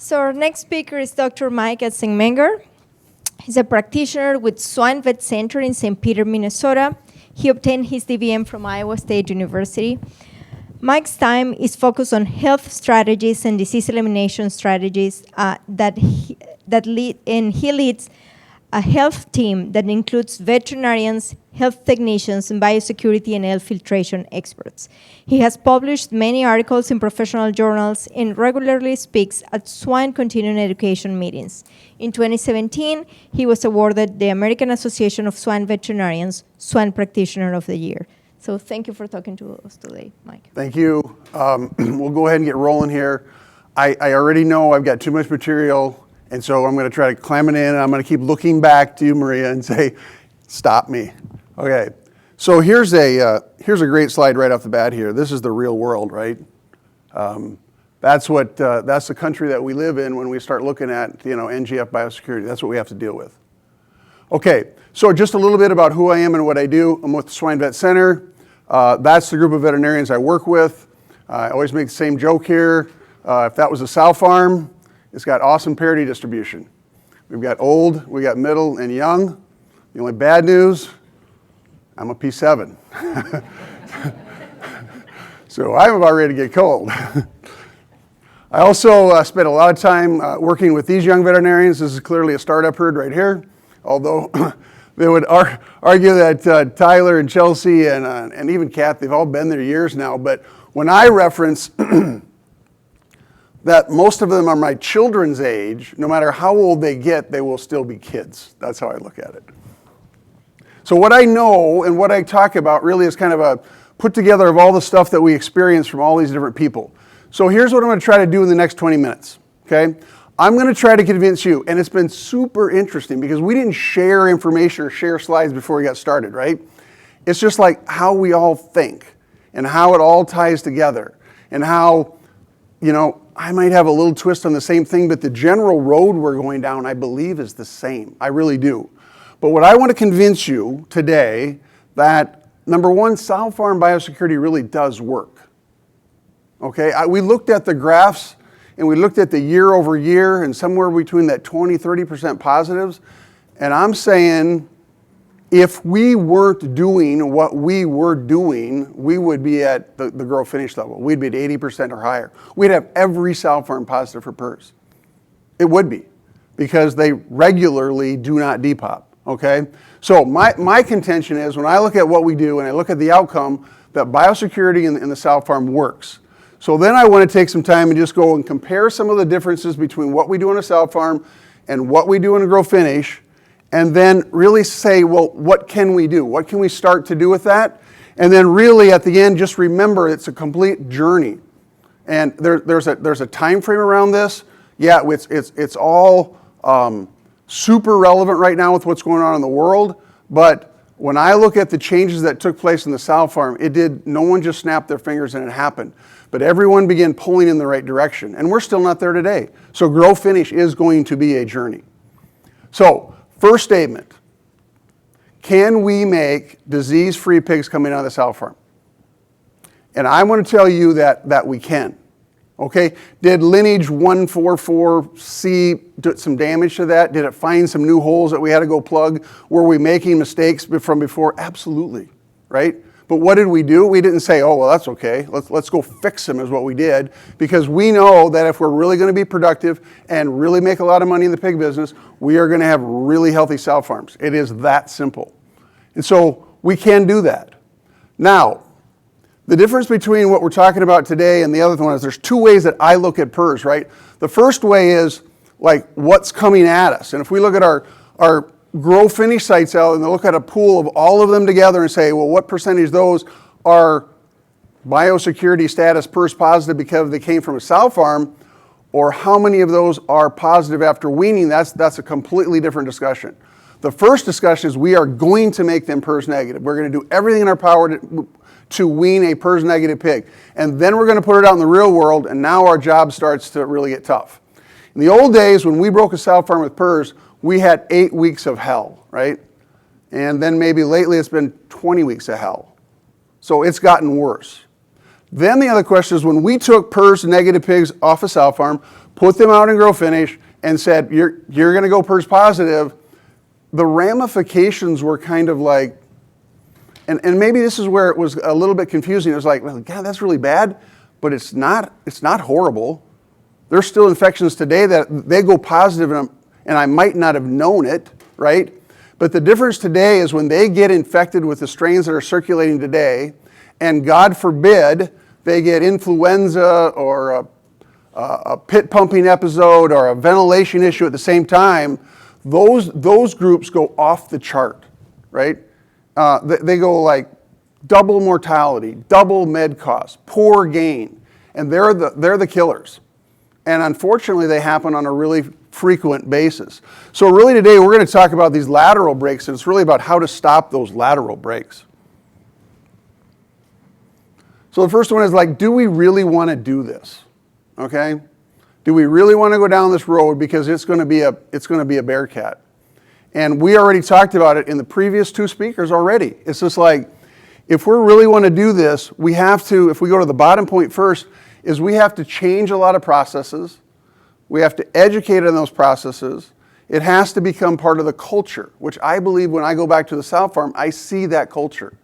So our next speaker is Dr. Mike Eisenmenger. He's a practitioner with Swine Vet Center in St. Peter, Minnesota. He obtained his DVM from Iowa State University. Mike's time is focused on health strategies and disease elimination strategies he leads a health team that includes veterinarians, health technicians, and biosecurity and air filtration experts. He has published many articles in professional journals and regularly speaks at swine continuing education meetings. In 2017, he was awarded the American Association of Swine Veterinarians Swine Practitioner of the Year. So thank you for talking to us today, Mike. Thank you. We'll go ahead and get rolling here. I already know I've got too much material, and so I'm going to try to clam it in, and I'm going to keep looking back to you, Maria, and say, stop me. Okay, so here's a great slide right off the bat here. This is the real world, right? That's the country that we live in when we start looking at NGF biosecurity. That's what we have to deal with. Okay, so just a little bit about who I am and what I do. I'm with the Swine Vet Center. That's the group of veterinarians I work with. I always make the same joke here. If that was a sow farm, it's got awesome parity distribution. We've got old, we got middle, and young. The only bad news, I'm a P7. So I'm about ready to get cold. I also spent a lot of time working with these young veterinarians. This is clearly a startup herd right here, although they would argue that Tyler and Chelsea and even Kat, they've all been there years now. But when I reference that most of them are my children's age, no matter how old they get, they will still be kids. That's how I look at it. So what I know and what I talk about really is kind of a put together of all the stuff that we experience from all these different people. So here's what I'm going to try to do in the next 20 minutes, okay? I'm going to try to convince you, and it's been super interesting because we didn't share information or share slides before we got started, right? It's just like how we all think and how it all ties together and how, I might have a little twist on the same thing, but the general road we're going down, I believe, is the same. I really do. But what I want to convince you today that, number one, sow farm biosecurity really does work. Okay, we looked at the graphs and we looked at the year over year and somewhere between that 20-30% positives. And I'm saying if we weren't doing what we were doing, we would be at the grow finish level. We'd be at 80% or higher. We'd have every sow farm positive for PRRS. It would be because they regularly do not depop. Okay, so my contention is when I look at what we do and I look at the outcome, that biosecurity in the sow farm works. So then I want to take some time and just go and compare some of the differences between what we do in a sow farm and what we do in a grow finish, and then really say, well, what can we do? What can we start to do with that? And then really at the end, just remember it's a complete journey. And there's a time frame around this. Yeah, it's all super relevant right now with what's going on in the world, but when I look at the changes that took place in the sow farm, no one just snapped their fingers and it happened, but everyone began pulling in the right direction, and we're still not there today. So grow finish is going to be a journey. So first statement, can we make disease-free pigs coming out of the sow farm? And I want to tell you that we can. Okay, did lineage 144C do some damage to that? Did it find some new holes that we had to go plug? Were we making mistakes from before? Absolutely, right? But what did we do? We didn't say, oh, well, that's okay. Let's go fix them is what we did, because we know that if we're really going to be productive and really make a lot of money in the pig business, we are going to have really healthy sow farms. It is that simple. And so we can do that. Now, the difference between what we're talking about today and the other one is there's two ways that I look at PRRS, right? The first way is like what's coming at us. And if we look at our grow finish sites out and look at a pool of all of them together and say, well, what percentage of those are biosecurity status PRRS positive because they came from a sow farm, or how many of those are positive after weaning, that's a completely different discussion. The first discussion is we are going to make them PRRS negative. We're going to do everything in our power to wean a PRRS negative pig. And then we're going to put it out in the real world, and now our job starts to really get tough. In the old days, when we broke a sow farm with PRRS, we had 8 weeks of hell, right? And then maybe lately it's been 20 weeks of hell. So it's gotten worse. Then the other question is when we took PRRS negative pigs off a sow farm, put them out in grow finish, and said, you're going to go PRRS positive, the ramifications were kind of like, and maybe this is where it was a little bit confusing. It was like, well, God, that's really bad, but it's not horrible. There's still infections today that they go positive, and I might not have known it, right? But the difference today is when they get infected with the strains that are circulating today, and God forbid they get influenza or a pit pumping episode or a ventilation issue at the same time, those groups go off the chart, right? They go like double mortality, double med cost, poor gain, and they're the killers. And unfortunately, they happen on a really frequent basis. So really today, we're going to talk about these lateral breaks, and it's really about how to stop those lateral breaks. So the first one is like, do we really want to do this? Okay? Do we really want to go down this road, because it's going to be a bear cat? And we already talked about it in the previous two speakers already. It's just like, if we really want to do this, we have to, if we go to the bottom point first, is we have to change a lot of processes. We have to educate on those processes. It has to become part of the culture, which I believe when I go back to the sow farm, I see that culture.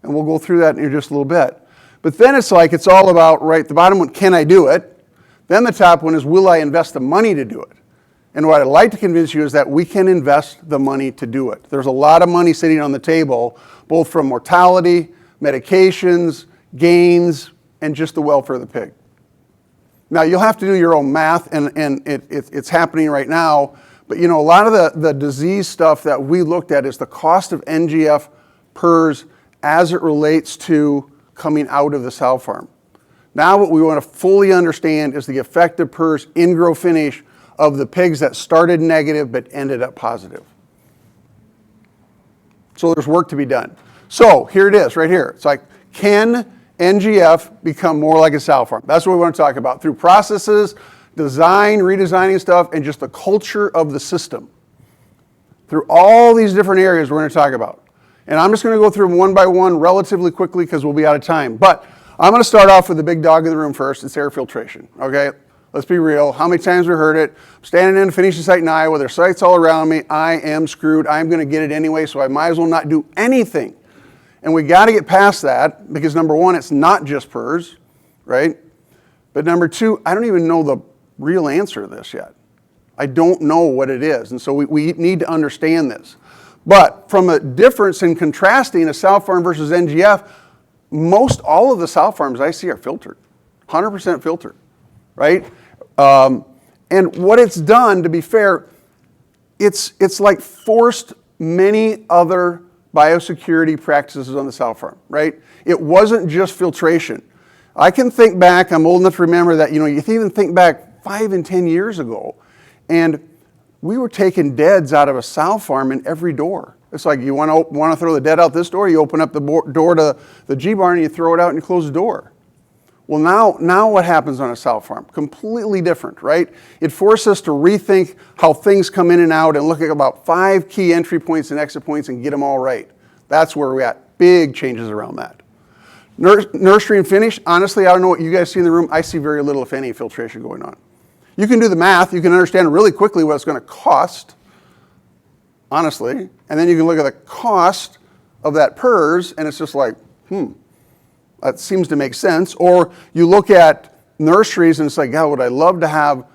And we'll go through that in just a little bit. But then it's like, it's all about, right, the bottom one, can I do it? Then the top one is, will I invest the money to do it? And what I'd like to convince you is that we can invest the money to do it. There's a lot of money sitting on the table, both from mortality, medications, gains, and just the welfare of the pig. Now, you'll have to do your own math, and it's happening right now. But, a lot of the disease stuff that we looked at is the cost of NGF PRRS as it relates to coming out of the sow farm. Now what we want to fully understand is the effect of PRRS in grow finish of the pigs that started negative but ended up positive. So there's work to be done. So here it is, right here. It's like, can NGF become more like a sow farm? That's what we want to talk about through processes, design, redesigning stuff, and just the culture of the system. Through all these different areas we're going to talk about. And I'm just going to go through them one by one relatively quickly because we'll be out of time. But I'm going to start off with the big dog in the room first. It's air filtration, okay? Let's be real. How many times we heard it? I'm standing in a finishing site in Iowa. There's sites all around me. I am screwed. I'm going to get it anyway, so I might as well not do anything. And we got to get past that because, number one, it's not just PRRS, right? But number two, I don't even know the real answer to this yet. I don't know what it is. And so we need to understand this. But from a difference in contrasting a sow farm versus NGF, most all of the sow farms I see are filtered, 100% filtered, right? And what it's done, to be fair, it's like forced many other biosecurity practices on the sow farm, right? It wasn't just filtration. I can think back, I'm old enough to remember that, you can even think back 5 and 10 years ago, and we were taking deads out of a sow farm in every door. It's like, you want to throw the dead out this door, you open up the door to the G barn and you throw it out and you close the door. Well, now what happens on a sow farm? Completely different, right? It forces us to rethink how things come in and out and look at about 5 key entry points and exit points and get them all right. That's where we're at. Big changes around that. Nursery and finish, honestly, I don't know what you guys see in the room. I see very little, if any, filtration going on. You can do the math. You can understand really quickly what it's going to cost, honestly. And then you can look at the cost of that PRRS, and it's just like, that seems to make sense. Or you look at nurseries, and it's like, God, would I love to have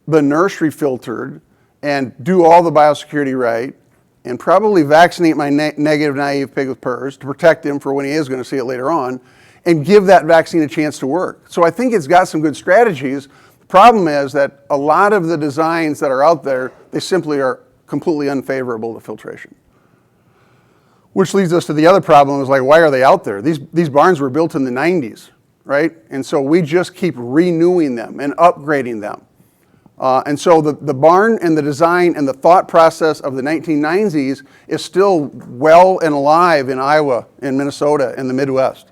the nursery filtered and do all the biosecurity right, and probably vaccinate my negative naive pig with PRRS to protect him for when he is going to see it later on, and give that vaccine a chance to work. So I think it's got some good strategies. The problem is that a lot of the designs that are out there, they simply are completely unfavorable to filtration. Which leads us to the other problem, is like, why are they out there? These barns were built in the 90s, right? And so we just keep renewing them and upgrading them. And so the barn and the design and the thought process of the 1990s is still well and alive in Iowa, in Minnesota, and the Midwest.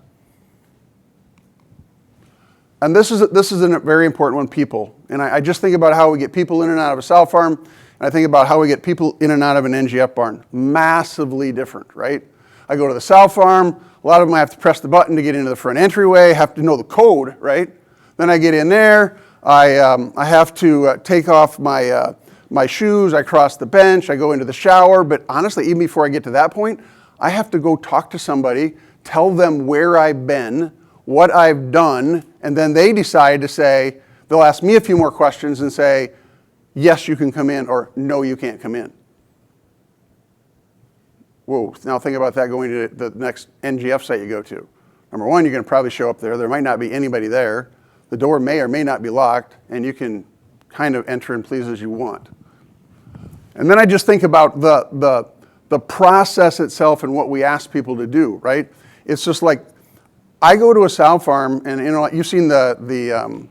And this is a very important one, people. And I just think about how we get people in and out of a sow farm, and I think about how we get people in and out of an NGF barn. Massively different, right? I go to the sow farm, a lot of them I have to press the button to get into the front entryway, have to know the code, right? Then I get in there, I have to take off my shoes, I cross the bench, I go into the shower, but honestly, even before I get to that point, I have to go talk to somebody, tell them where I've been, what I've done, and then they decide to say, they'll ask me a few more questions and say, yes, you can come in, or no, you can't come in. Whoa, now think about that going to the next NGF site you go to. Number one, you're going to probably show up there. There might not be anybody there. The door may or may not be locked, and you can kind of enter and please as you want. And then I just think about the process itself and what we ask people to do, right? It's just like, I go to a sow farm, and you know, you've seen the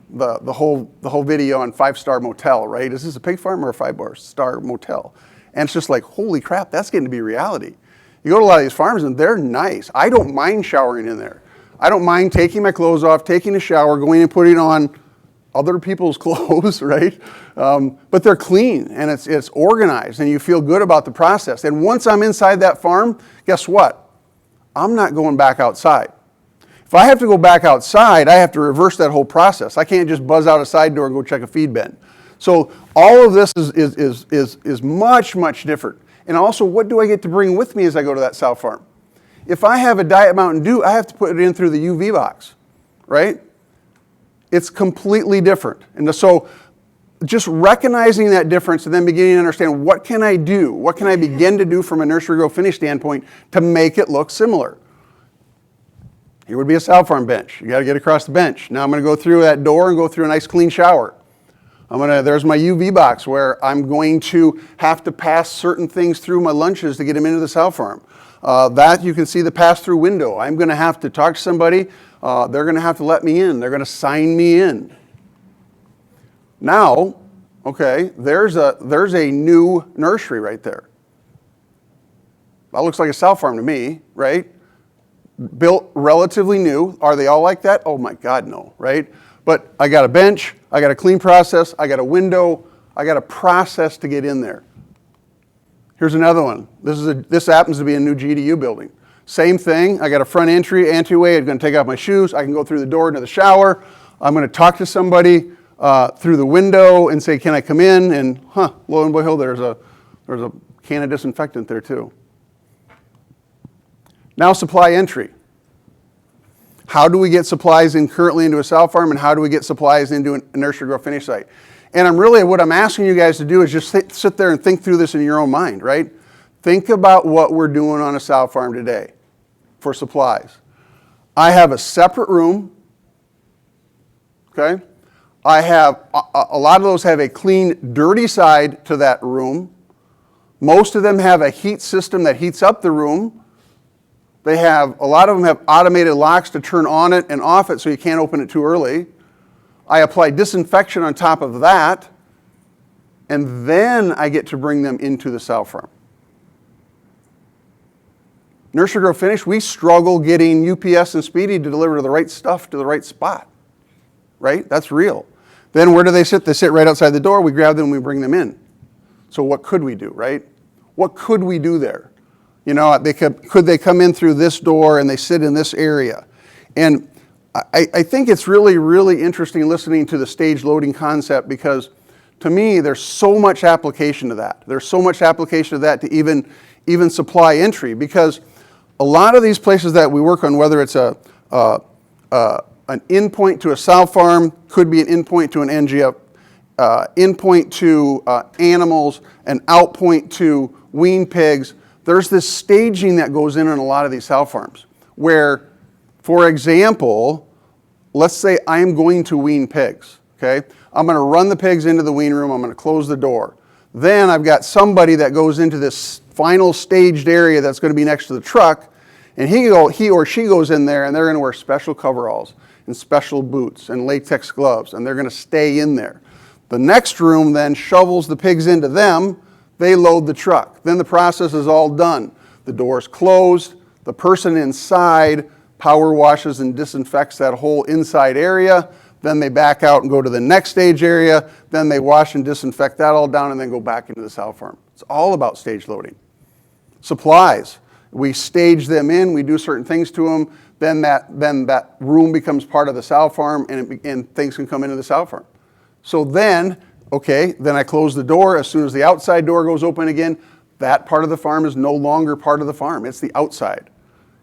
whole video on 5-star motel, right? Is this a pig farm or a 5-star motel? And it's just like, holy crap, that's getting to be reality. You go to a lot of these farms, and they're nice. I don't mind showering in there. I don't mind taking my clothes off, taking a shower, going and putting on other people's clothes, right? But they're clean, and it's organized, and you feel good about the process. And once I'm inside that farm, guess what? I'm not going back outside. If I have to go back outside, I have to reverse that whole process. I can't just buzz out a side door and go check a feed bin. So all of this is much, much different. And also, what do I get to bring with me as I go to that sow farm? If I have a Diet Mountain Dew, I have to put it in through the UV box, right? It's completely different. And so just recognizing that difference and then beginning to understand, what can I do? What can I begin to do from a nursery grow finish standpoint to make it look similar? Here would be a sow farm bench. You got to get across the bench. Now I'm going to go through that door and go through a nice clean shower. There's my UV box where I'm going to have to pass certain things through my lunches to get them into the sow farm. That you can see the pass-through window. I'm going to have to talk to somebody. They're going to have to let me in. They're going to sign me in. Now, okay, there's a new nursery right there. That looks like a sow farm to me, right? Built relatively new. Are they all like that? Oh my God, no, right? But I got a bench, I got a clean process, I got a window, I got a process to get in there. Here's another one. This happens to be a new GDU building. Same thing, I got a front entryway, I'm going to take off my shoes, I can go through the door into the shower, I'm going to talk to somebody through the window and say, can I come in? And lo and behold, there's a can of disinfectant there too. Now supply entry. How do we get supplies in currently into a sow farm, and how do we get supplies into a nursery grow finish site? And what I'm asking you guys to do is just sit there and think through this in your own mind, right? Think about what we're doing on a sow farm today for supplies. I have a separate room, okay? I have, a lot of those have a clean, dirty side to that room. Most of them have a heat system that heats up the room. A lot of them have automated locks to turn on it and off it so you can't open it too early. I apply disinfection on top of that, and then I get to bring them into the sow farm. Nursery grow finish, we struggle getting UPS and Speedy to deliver the right stuff to the right spot, right? That's real. Then where do they sit? They sit right outside the door. We grab them, we bring them in. So what could we do, right? What could we do there? You know, could they come in through this door and they sit in this area? And I think it's really, really interesting listening to the stage loading concept, because to me, there's so much application to that. There's so much application to that to even supply entry, because a lot of these places that we work on, whether it's an endpoint to a sow farm, could be an endpoint to an NGF, endpoint to animals, an outpoint to wean pigs. There's this staging that goes in a lot of these sow farms where, for example, let's say I'm going to wean pigs, okay? I'm going to run the pigs into the wean room, I'm going to close the door. Then I've got somebody that goes into this final staged area that's going to be next to the truck, and he or she goes in there, and they're going to wear special coveralls and special boots and latex gloves, and they're going to stay in there. The next room then shovels the pigs into them. They load the truck. Then the process is all done. The door's closed. The person inside power washes and disinfects that whole inside area. Then they back out and go to the next stage area. Then they wash and disinfect that all down and then go back into the sow farm. It's all about stage loading. Supplies. We stage them in. We do certain things to them. Then that room becomes part of the sow farm, and things can come into the sow farm. So then, okay, then I close the door. As soon as the outside door goes open again, that part of the farm is no longer part of the farm. It's the outside.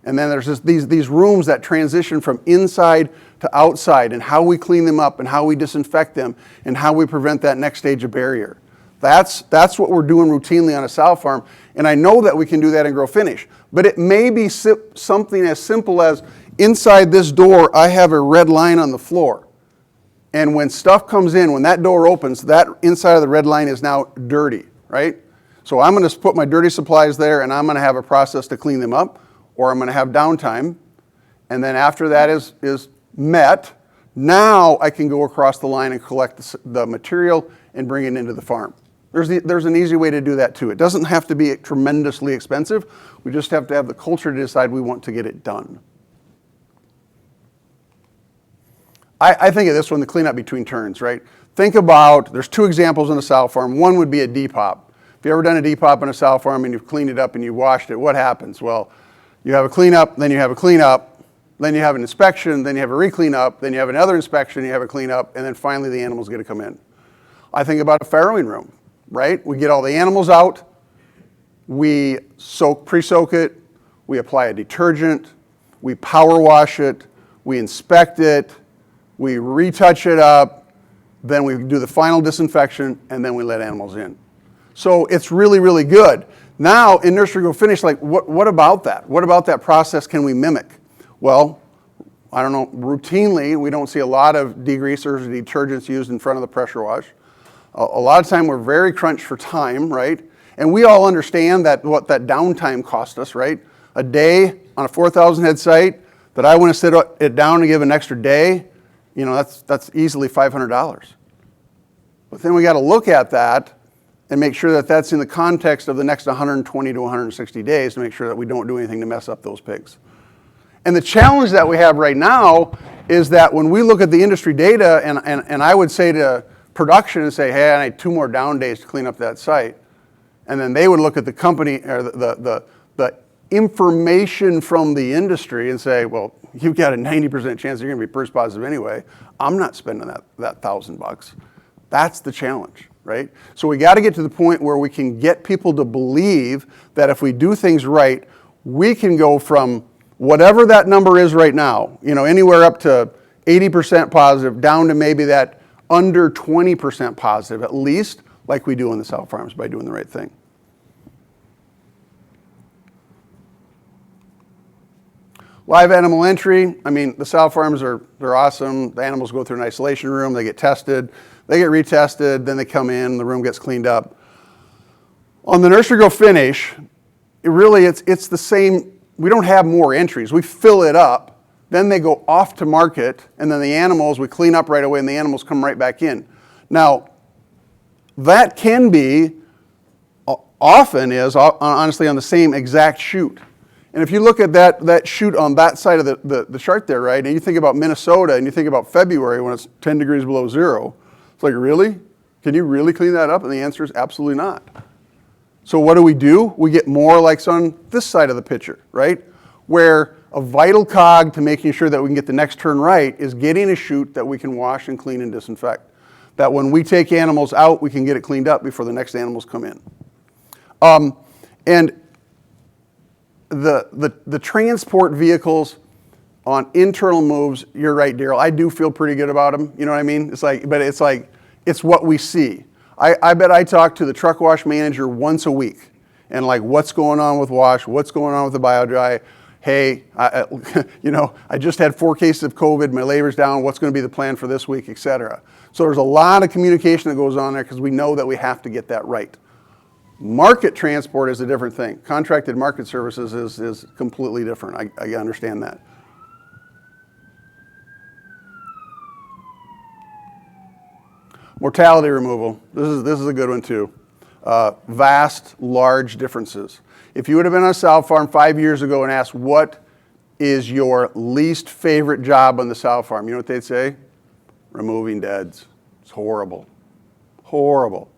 And then there's these rooms that transition from inside to outside, and how we clean them up and how we disinfect them and how we prevent that next stage of barrier. That's what we're doing routinely on a sow farm. And I know that we can do that in grow finish. But it may be something as simple as inside this door, I have a red line on the floor. And when stuff comes in, when that door opens, that inside of the red line is now dirty, right? So I'm going to put my dirty supplies there, and I'm going to have a process to clean them up, or I'm going to have downtime. And then after that is met, now I can go across the line and collect the material and bring it into the farm. There's an easy way to do that too. It doesn't have to be tremendously expensive. We just have to have the culture to decide we want to get it done. I think of this one, the cleanup between turns, right? Think about, there's two examples on a sow farm. One would be a depop. If you've ever done a depop on a sow farm and you've cleaned it up and you washed it, what happens? Well, you have a cleanup, then you have a cleanup, then you have an inspection, then you have a re-cleanup, then you have another inspection, you have a cleanup, and then finally the animals get to come in. I think about a farrowing room, right? We get all the animals out, we pre-soak it, we apply a detergent, we power wash it, we inspect it, we retouch it up, then we do the final disinfection, and then we let animals in. So it's really, really good. Now in nursery grow finish, like what about that? What about that process can we mimic? Well, I don't know, routinely we don't see a lot of degreasers or detergents used in front of the pressure wash. A lot of time we're very crunched for time, right? And we all understand that what that downtime cost us, right? A day on a 4,000 head site that I want to sit it down and give an extra day, you know, that's easily $500. But then we got to look at that and make sure that that's in the context of the next 120 to 160 days to make sure that we don't do anything to mess up those pigs. And the challenge that we have right now is that when we look at the industry data, and I would say to production and say, hey, I need 2 more down days to clean up that site. And then they would look at the company or the information from the industry and say, well, you've got a 90% chance you're going to be PRRS positive anyway. I'm not spending that $1,000. That's the challenge, right? So we got to get to the point where we can get people to believe that if we do things right, we can go from whatever that number is right now, you know, anywhere up to 80% positive down to maybe that under 20% positive, at least, like we do on the sow farms by doing the right thing. Live animal entry, I mean, the sow farms they're awesome. The animals go through an isolation room, they get tested, they get retested, then they come in, the room gets cleaned up. On the nursery grow finish, it's the same. We don't have more entries. We fill it up, then they go off to market, and then the animals, we clean up right away, and the animals come right back in. Now, that can be, often is, honestly, on the same exact chute. And if you look at that chute on that side of the chart there, right, and you think about Minnesota and you think about February when it's 10 degrees below zero, it's like, really? Can you really clean that up? And the answer is absolutely not. So what do? We get more like on this side of the picture, right, where a vital cog to making sure that we can get the next turn right is getting a chute that we can wash and clean and disinfect. That when we take animals out, we can get it cleaned up before the next animals come in. And the transport vehicles on internal moves, you're right, Daryl, I do feel pretty good about them. You know what I mean? It's what we see. I bet I talk to the truck wash manager once a week and like, what's going on with wash? What's going on with the bio-dry? Hey, I just had 4 cases of COVID, my labor's down, what's going to be the plan for this week, et cetera. So there's a lot of communication that goes on there because we know that we have to get that right. Market transport is a different thing. Contracted market services is completely different. I understand that. Mortality removal. This is a good one too. Vast, large differences. If you would have been on a sow farm 5 years ago and asked what is your least favorite job on the sow farm, you know what they'd say? Removing deads. It's horrible. Horrible.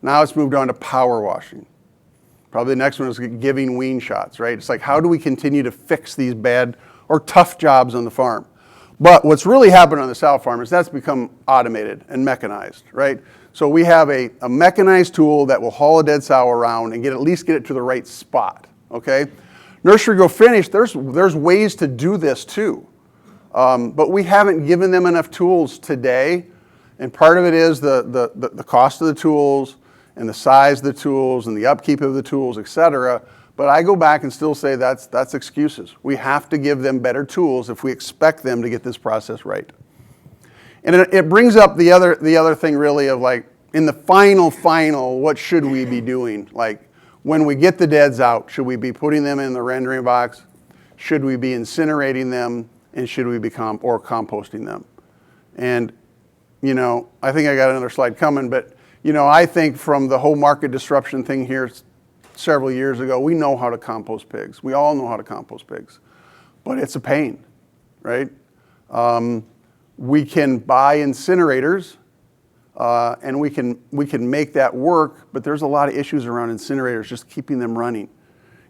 Now it's moved on to power washing. Probably the next one is giving wean shots, right? It's like, how do we continue to fix these bad or tough jobs on the farm? But what's really happened on the sow farm is that's become automated and mechanized, right? So we have a mechanized tool that will haul a dead sow around and at least get it to the right spot, okay? Nursery Grow Finish, there's ways to do this too. But we haven't given them enough tools today. And part of it is the cost of the tools and the size of the tools and the upkeep of the tools, et cetera. But I go back and still say that's excuses. We have to give them better tools if we expect them to get this process right. And it brings up the other thing really of like, in the final, what should we be doing? Like, when we get the deads out, should we be putting them in the rendering box? Should we be incinerating them? And should we be composting them? And, you know, I think I got another slide coming, but, you know, I think from the whole market disruption thing here several years ago, we know how to compost pigs. We all know how to compost pigs, but it's a pain, right? We can buy incinerators, and we can make that work, but there's a lot of issues around incinerators, just keeping them running,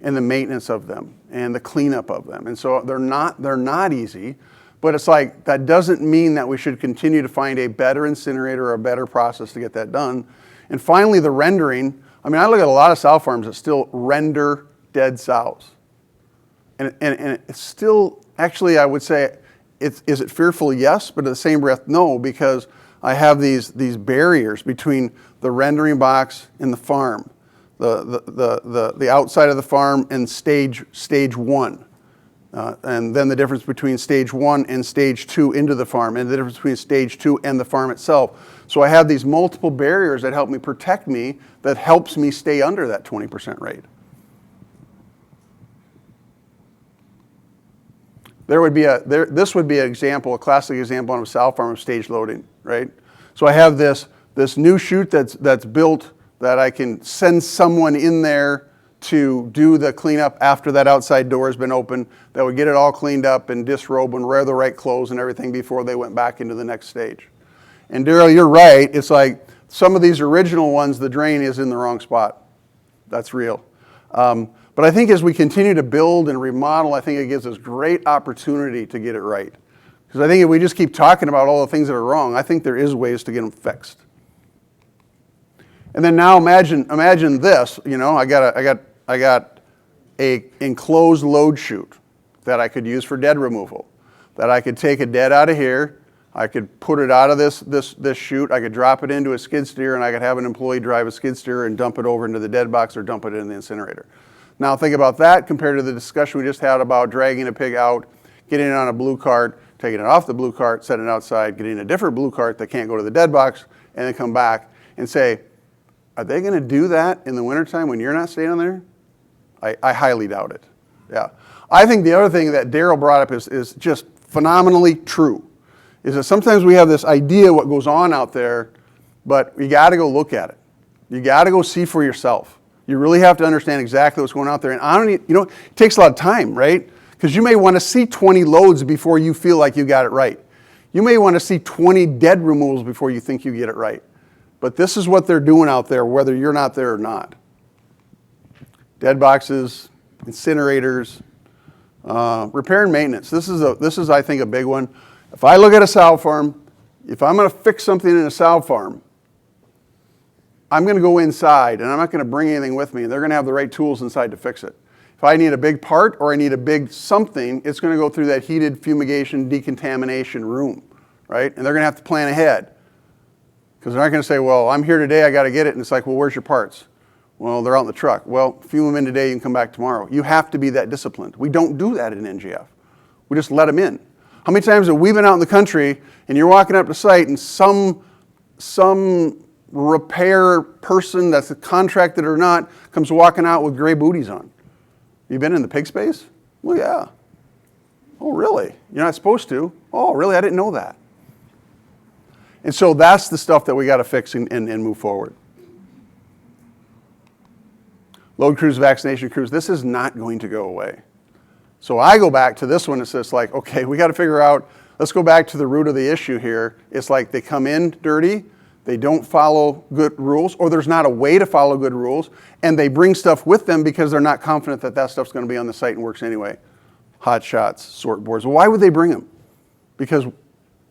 and the maintenance of them, and the cleanup of them. And so they're not easy, but it's like, that doesn't mean that we should continue to find a better incinerator or a better process to get that done. And finally, the rendering. I mean, I look at a lot of sow farms that still render dead sows. And it's still, actually, I would say, is it fearful? Yes, but at the same breath, no, because I have these barriers between the rendering box and the farm, the outside of the farm and stage one. And then the difference between stage 1 and stage 2 into the farm, and the difference between stage 2 and the farm itself. So I have these multiple barriers that help me protect me, that helps me stay under that 20% rate. This would be an example, a classic example on a sow farm of stage loading, right? So I have this new chute that's built that I can send someone in there to do the cleanup after that outside door has been open, that would get it all cleaned up and disrobe and wear the right clothes and everything before they went back into the next stage. And Daryl, you're right. It's like some of these original ones, the drain is in the wrong spot. That's real. But I think as we continue to build and remodel, I think it gives us great opportunity to get it right. Because I think if we just keep talking about all the things that are wrong, I think there is ways to get them fixed. And then now imagine this. You know, I got a enclosed load chute that I could use for dead removal. That I could take a dead out of here, I could put it out of this chute, I could drop it into a skid steer, and I could have an employee drive a skid steer and dump it over into the dead box or dump it in the incinerator. Now think about that compared to the discussion we just had about dragging a pig out, getting it on a blue cart, taking it off the blue cart, setting it outside, getting a different blue cart that can't go to the dead box, and then come back and say, are they going to do that in the wintertime when you're not staying there? I highly doubt it. Yeah. I think the other thing that Daryl brought up is just phenomenally true, is that sometimes we have this idea what goes on out there, but you got to go look at it. You got to go see for yourself. You really have to understand exactly what's going out there. And it takes a lot of time, right? Because you may want to see 20 loads before you feel like you got it right. You may want to see 20 dead removals before you think you get it right. But this is what they're doing out there, whether you're not there or not. Dead boxes, incinerators, repair and maintenance. This is, I think, a big one. If I look at a sow farm, if I'm going to fix something in a sow farm, I'm going to go inside, and I'm not going to bring anything with me, and they're going to have the right tools inside to fix it. If I need a big part or I need a big something, it's going to go through that heated fumigation decontamination room, right? And they're going to have to plan ahead. Because they're not going to say, well, I'm here today, I got to get it. And it's like, well, where's your parts? Well, they're out in the truck. Well, fume them in today, you can come back tomorrow. You have to be that disciplined. We don't do that in NGF. We just let them in. How many times have we been out in the country and you're walking up to site and some repair person that's contracted or not comes walking out with gray booties on? You been in the pig space? Well, yeah. Oh, really? You're not supposed to? Oh, really? I didn't know that. And so that's the stuff that we got to fix and move forward. Load crews, vaccination crews, this is not going to go away. So I go back to this one. It's just like, okay, we got to figure out, let's go back to the root of the issue here. It's like they come in dirty, they don't follow good rules, or there's not a way to follow good rules, and they bring stuff with them because they're not confident that that stuff's going to be on the site and works anyway. Hot shots, sort boards. Well, why would they bring them? because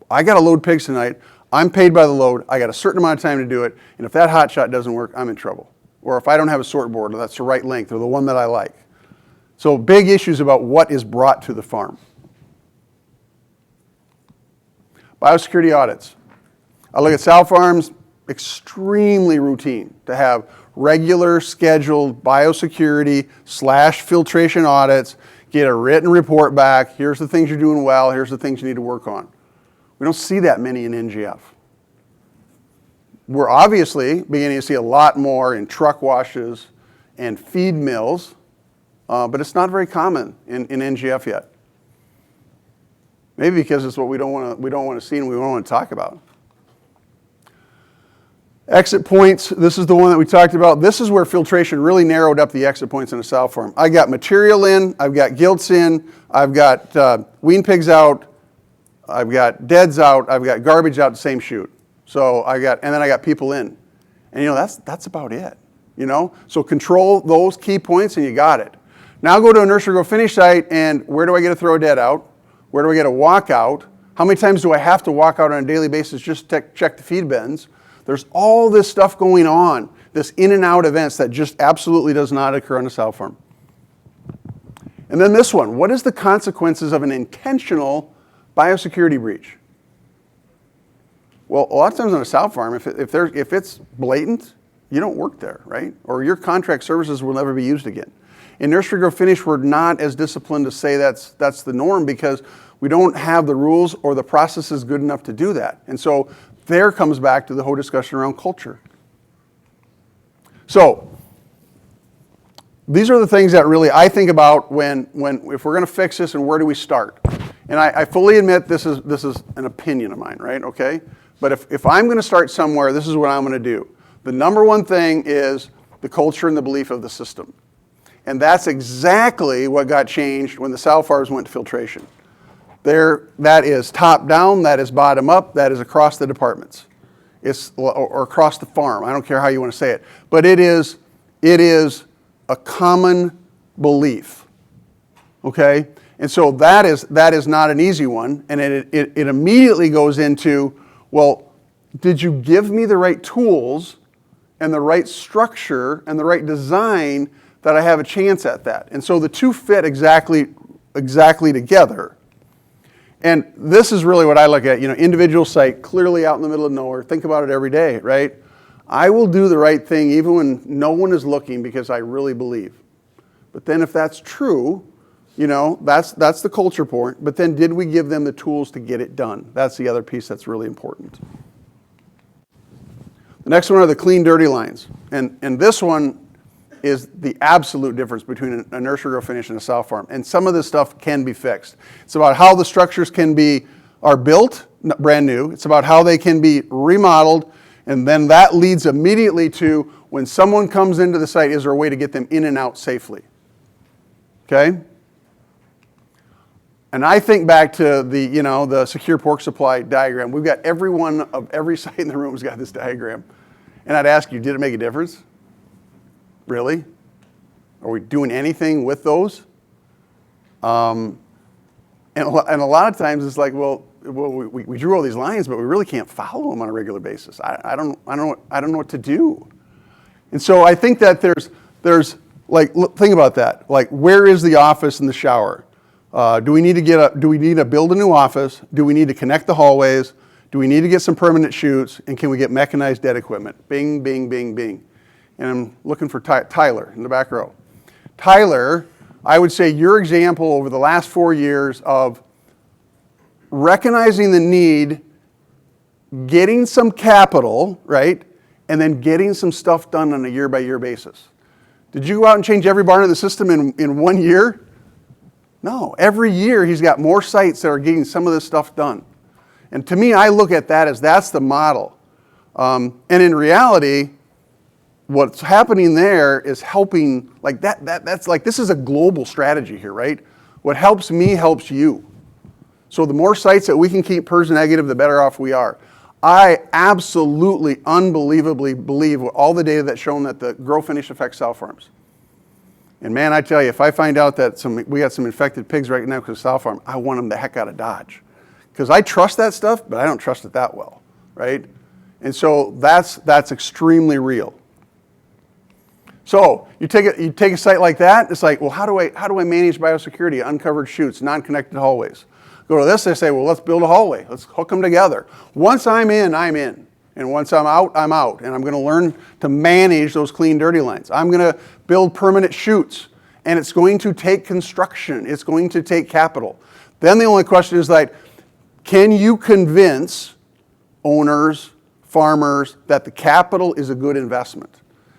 I got to load pigs tonight. I'm paid by the load. I got a certain amount of time to do it. And if that hot shot doesn't work, I'm in trouble. Or if I don't have a sort board, or that's the right length, or the one that I like. So big issues about what is brought to the farm. Biosecurity audits. I look at sow farms, extremely routine to have regular scheduled biosecurity / filtration audits, get a written report back. Here's the things you're doing well. Here's the things you need to work on. We don't see that many in NGF. We're obviously beginning to see a lot more in truck washes and feed mills, but it's not very common in NGF yet. Maybe because it's what we don't want to see and we don't want to talk about. Exit points, this is the one that we talked about. This is where filtration really narrowed up the exit points in a sow farm. I got material in, I've got gilts in, I've got wean pigs out, I've got deads out, I've got garbage out the same chute. So and then I got people in. And that's about it, So control those key points and you got it. Now go to a nursery grow finish site and where do I get to throw a dead out? Where do I get a walk out? How many times do I have to walk out on a daily basis just to check the feed bins? There's all this stuff going on, this in and out events that just absolutely does not occur on a sow farm. And then this one, what is the consequences of an intentional biosecurity breach? Well, a lot of times on a sow farm, if it's blatant, you don't work there, right? Or your contract services will never be used again. In nursery grow finish, we're not as disciplined to say that's the norm because we don't have the rules or the processes good enough to do that. And so there comes back to the whole discussion around culture. So these are the things that really I think about if we're going to fix this and where do we start? And I fully admit this is an opinion of mine, right? Okay? But if I'm going to start somewhere, this is what I'm going to do. The number one thing is the culture and the belief of the system. And that's exactly what got changed when the sow farms went to filtration. That is top down, that is bottom up, that is across the departments. Or across the farm. I don't care how you want to say it. But it is a common belief. Okay? And so that is not an easy one. And it immediately goes into, well, did you give me the right tools and the right structure and the right design that I have a chance at that? And so the two fit exactly together. And this is really what I look at, individual site, clearly out in the middle of nowhere. Think about it every day, right? I will do the right thing even when no one is looking because I really believe. But then if that's true, that's the culture point. But then did we give them the tools to get it done? That's the other piece that's really important. The next one are the clean, dirty lines. And this one is the absolute difference between a nursery grow finish and a sow farm. And some of this stuff can be fixed. It's about how the structures are built, brand new. It's about how they can be remodeled. And then that leads immediately to when someone comes into the site, is there a way to get them in and out safely? Okay? And I think back to the secure pork supply diagram. We've got everyone of every site in the room has got this diagram. And I'd ask you, did it make a difference? Really? Are we doing anything with those? And a lot of times it's like, well, we drew all these lines, but we really can't follow them on a regular basis. I don't know what to do. And so I think that there's like, think about that. Like, where is the office and the shower? Do we need to build a new office? Do we need to connect the hallways? Do we need to get some permanent chutes? And can we get mechanized dead equipment? Bing, bing, bing, bing. And I'm looking for Tyler in the back row. Tyler, I would say your example over the last 4 years of recognizing the need, getting some capital, right, and then getting some stuff done on a year-by-year basis. Did you go out and change every barn in the system in 1 year? No. Every year he's got more sites that are getting some of this stuff done. And to me, I look at that as that's the model. And in reality, what's happening there is helping, like that's like, this is a global strategy here, right? What helps me helps you. So the more sites that we can keep PERS negative, the better off we are. I absolutely, unbelievably believe with all the data that's shown that the grow finish affects sow farms. And man, I tell you, if I find out that we got some infected pigs right now because of sow farm, I want them the heck out of Dodge. Because I trust that stuff, but I don't trust it that well, right? And so that's extremely real. So you take a site like that, it's like, well, how do I manage biosecurity, uncovered chutes, non-connected hallways? Go to this, they say, well, let's build a hallway. Let's hook them together. Once I'm in, I'm in. And once I'm out, I'm out. And I'm going to learn to manage those clean, dirty lines. I'm going to build permanent chutes. And it's going to take construction. It's going to take capital. Then the only question is like, can you convince owners, farmers, that the capital is a good investment?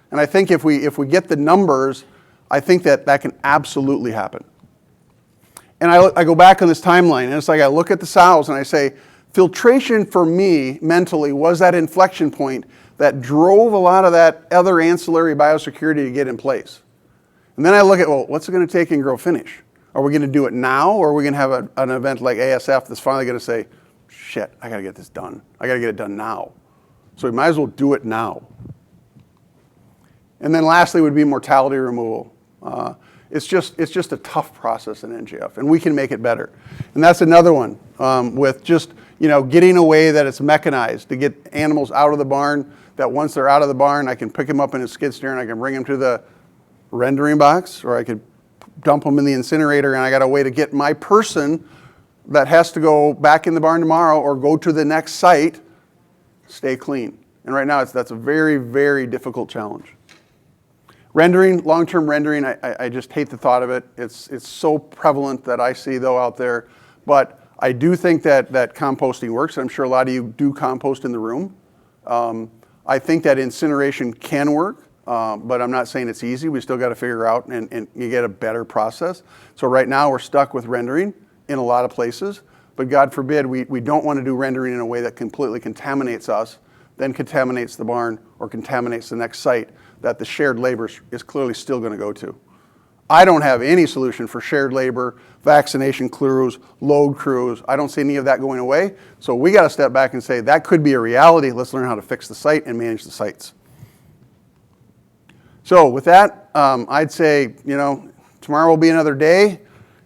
And I think if we get the numbers, I think that can absolutely happen. And I go back on this timeline, and it's like I look at the sows and I say, filtration for me mentally was that inflection point that drove a lot of that other ancillary biosecurity to get in place. And then I look at, well, what's it going to take in grow finish? Are we going to do it now, or are we going to have an event like ASF that's finally going to say, shit, I got to get this done. I got to get it done now. So we might as well do it now. And then lastly would be mortality removal. It's just a tough process in NGF, and we can make it better. And that's another one with just getting a way that it's mechanized to get animals out of the barn, that once they're out of the barn, I can pick them up in a skid steer and I can bring them to the rendering box, or I could dump them in the incinerator, and I got a way to get my person that has to go back in the barn tomorrow or go to the next site, stay clean. And right now that's a very, very difficult challenge. Rendering, long-term rendering, I just hate the thought of it. It's so prevalent that I see though out there. But I do think that composting works. I'm sure a lot of you do compost in the room. I think that incineration can work, but I'm not saying it's easy. We still got to figure out and you get a better process. So right now we're stuck with rendering in a lot of places. But God forbid we don't want to do rendering in a way that completely contaminates us, then contaminates the barn or contaminates the next site that the shared labor is clearly still going to go to. I don't have any solution for shared labor, vaccination crews, load crews. I don't see any of that going away. So we got to step back and say that could be a reality. Let's learn how to fix the site and manage the sites. So with that, I'd say, tomorrow will be another day,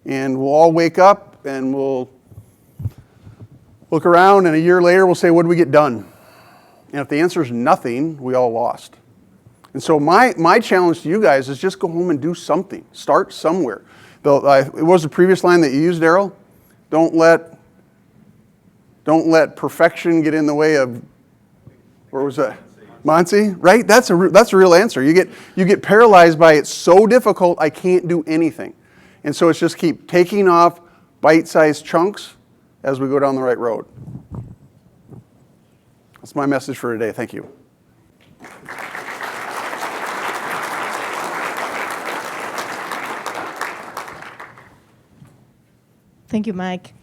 and we'll all wake up and we'll look around, and a year later we'll say, what did we get done? And if the answer is nothing, we all lost. And so my challenge to you guys is just go home and do something. Start somewhere. It was the previous line that you used, Daryl. Don't let perfection get in the way of, where was that? Monty, right? That's a real answer. You get paralyzed by it's so difficult I can't do anything. And so it's just keep taking off bite-sized chunks as we go down the right road. That's my message for today. Thank you. Thank you, Mike.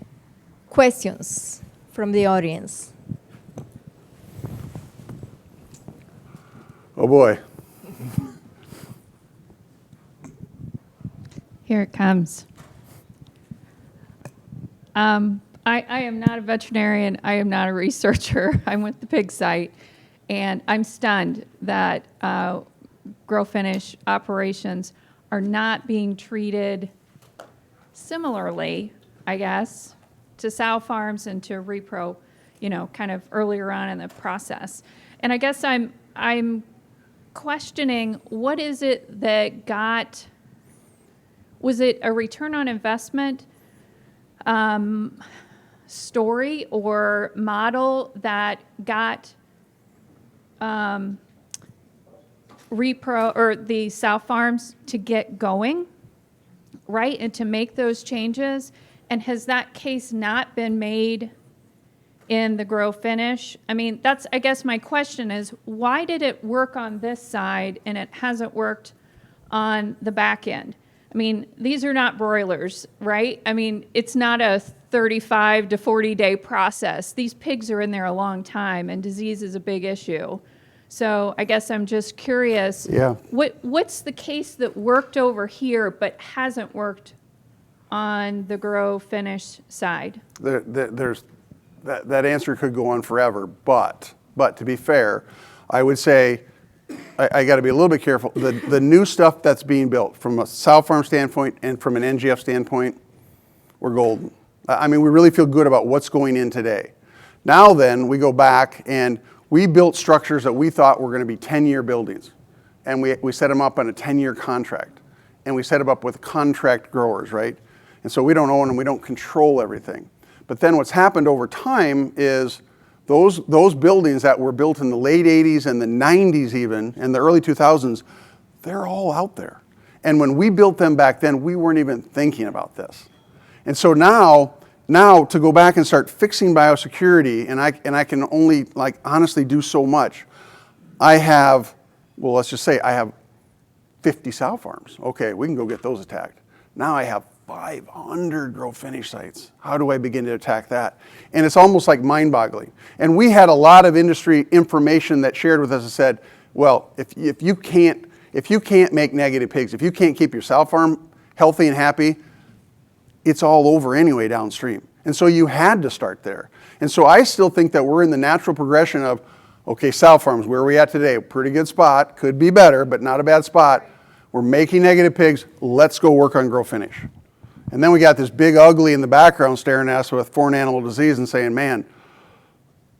Questions from the audience? Oh boy. Here it comes. I am not a veterinarian. I am not a researcher. I'm with the pig site. And I'm stunned that grow finish operations are not being treated similarly, I guess, to sow farms and to repro, kind of earlier on in the process. And I guess I'm questioning, what is it that was it a return on investment story or model that got repro or the sow farms to get going, right, and to make those changes? And has that case not been made in the grow finish? I mean, I guess my question is, why did it work on this side and it hasn't worked on the back end? I mean, these are not broilers, right? I mean, it's not a 35 to 40 day process. These pigs are in there a long time, and disease is a big issue. So I guess I'm just curious, what's the case that worked over here but hasn't worked on the grow finish side? There's that answer could go on forever, but to be fair, I would say I got to be a little bit careful. The new stuff that's being built from a sow farm standpoint and from an NGF standpoint, we're golden. I mean, we really feel good about what's going in today. Now then, we go back and we built structures that we thought were going to be 10-year buildings. And we set them up on a 10-year contract. And we set them up with contract growers, right? And so we don't own and we don't control everything. But then what's happened over time is those buildings that were built in the late 80s and the 90s even, and the early 2000s, they're all out there. And when we built them back then, we weren't even thinking about this. And so now to go back and start fixing biosecurity, and I can only honestly do so much. I have, well, let's just say I have 50 sow farms. Okay, we can go get those attacked. Now I have 500 grow finish sites. How do I begin to attack that? And it's almost like mind-boggling. And we had a lot of industry information that shared with us and said, well, if you can't make negative pigs, if you can't keep your sow farm healthy and happy, it's all over anyway downstream. And so you had to start there. And so I still think that we're in the natural progression of, okay, sow farms, where are we at today? Pretty good spot, could be better, but not a bad spot. We're making negative pigs, let's go work on grow finish. And then we got this big ugly in the background staring at us with foreign animal disease and saying, man,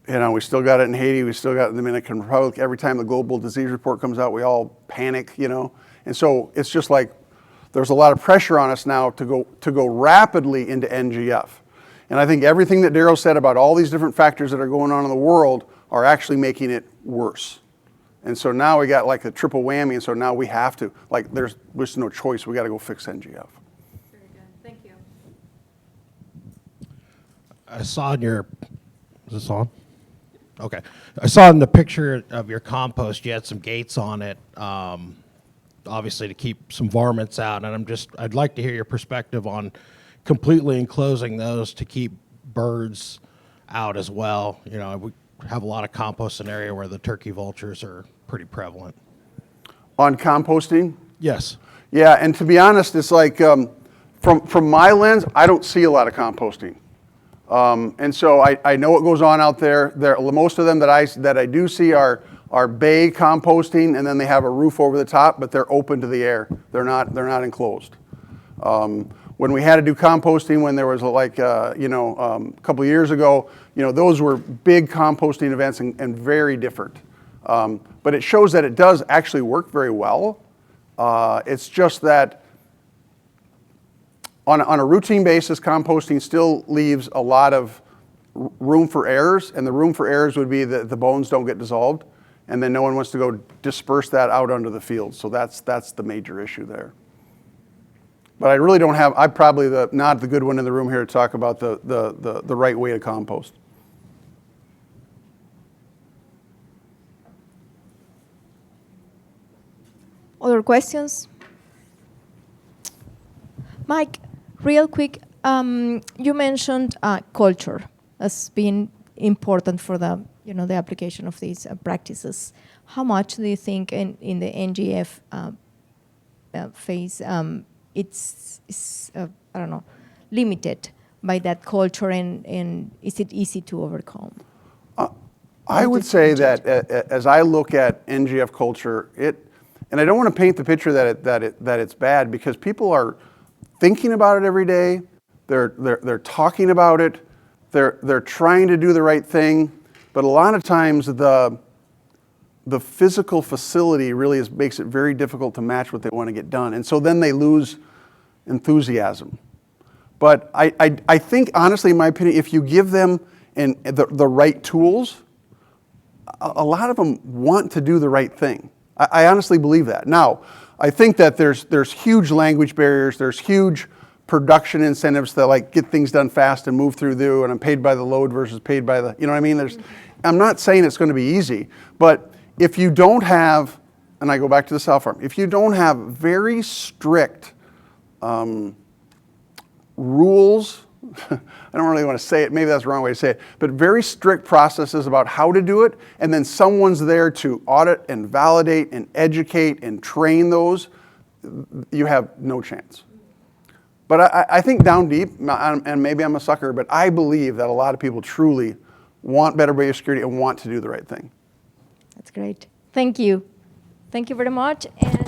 we still got it in Haiti, we still got it in the Dominican Republic. Every time the global disease report comes out, we all panic, And so it's just like, there's a lot of pressure on us now to go rapidly into NGF. And I think everything that Darryl said about all these different factors that are going on in the world are actually making it worse. And so now we got like a triple whammy, and so now we have to, there's no choice, we got to go fix NGF. Very good, thank you. I saw in your, is this on? Okay. I saw in the picture of your compost, you had some gates on it, obviously to keep some varmints out. And I'd like to hear your perspective on completely enclosing those to keep birds out as well. We have a lot of compost in an area where the turkey vultures are pretty prevalent. On composting? Yes. Yeah, and to be honest, it's like, from my lens, I don't see a lot of composting. And so I know what goes on out there. Most of them that I do see are bay composting, and then they have a roof over the top, but they're open to the air. They're not enclosed. When we had to do composting, when there was a couple of years ago, those were big composting events and very different. But it shows that it does actually work very well. It's just that on a routine basis, composting still leaves a lot of room for errors, and the room for errors would be that the bones don't get dissolved, and then no one wants to go disperse that out onto the field. So that's the major issue there. But I really don't have, I'm probably not the good one in the room here to talk about the right way to compost. Other questions? Mike, real quick, you mentioned culture as being important for the application of these practices. How much do you think in the NGF phase it's I don't know, limited by that culture, and is it easy to overcome? I would say that as I look at NGF culture, and I don't want to paint the picture that it's bad, because people are thinking about it every day. They're talking about it. They're trying to do the right thing, but a lot of times the physical facility really makes it very difficult to match what they want to get done, and so then they lose enthusiasm. But I think, honestly, in my opinion, if you give them the right tools, a lot of them want to do the right thing. I honestly believe that. Now, I think that there's huge language barriers, there's huge production incentives to get things done fast and move through and I'm paid by the load versus paid by the, you know what I mean? I'm not saying it's going to be easy, but if you don't have, and I go back to the sow farm, if you don't have very strict rules, I don't really want to say it, maybe that's the wrong way to say it, but very strict processes about how to do it, and then someone's there to audit and validate and educate and train those, you have no chance. But I think down deep, and maybe I'm a sucker, but I believe that a lot of people truly want better biosecurity and want to do the right thing. That's great. Thank you. Thank you very much. And